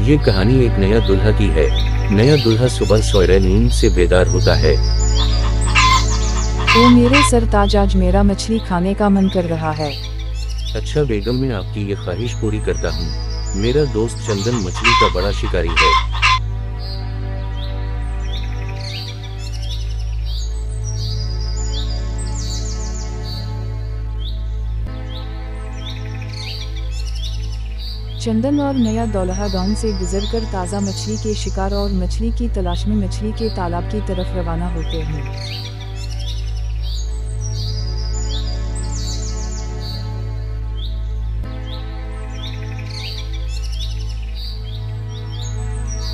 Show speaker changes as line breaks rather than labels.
ये कहानी एक नया दूल्हा की है। नया दूल्हा सुबह सवेरे नींद से बेदार होता है।
ओ मेरे सरताज, आज मेरा मछली खाने का मन कर रहा है।
अच्छा बेगम, मैं आपकी ये ख्वाहिश पूरी करता हूँ। मेरा दोस्त चंदन मछली का बड़ा शिकारी है।
चंदन और नया दूल्हा गांव से गुजरकर ताज़ा मछली के शिकार और मछली की तलाश में मछली के तालाब की तरफ रवाना होते हैं।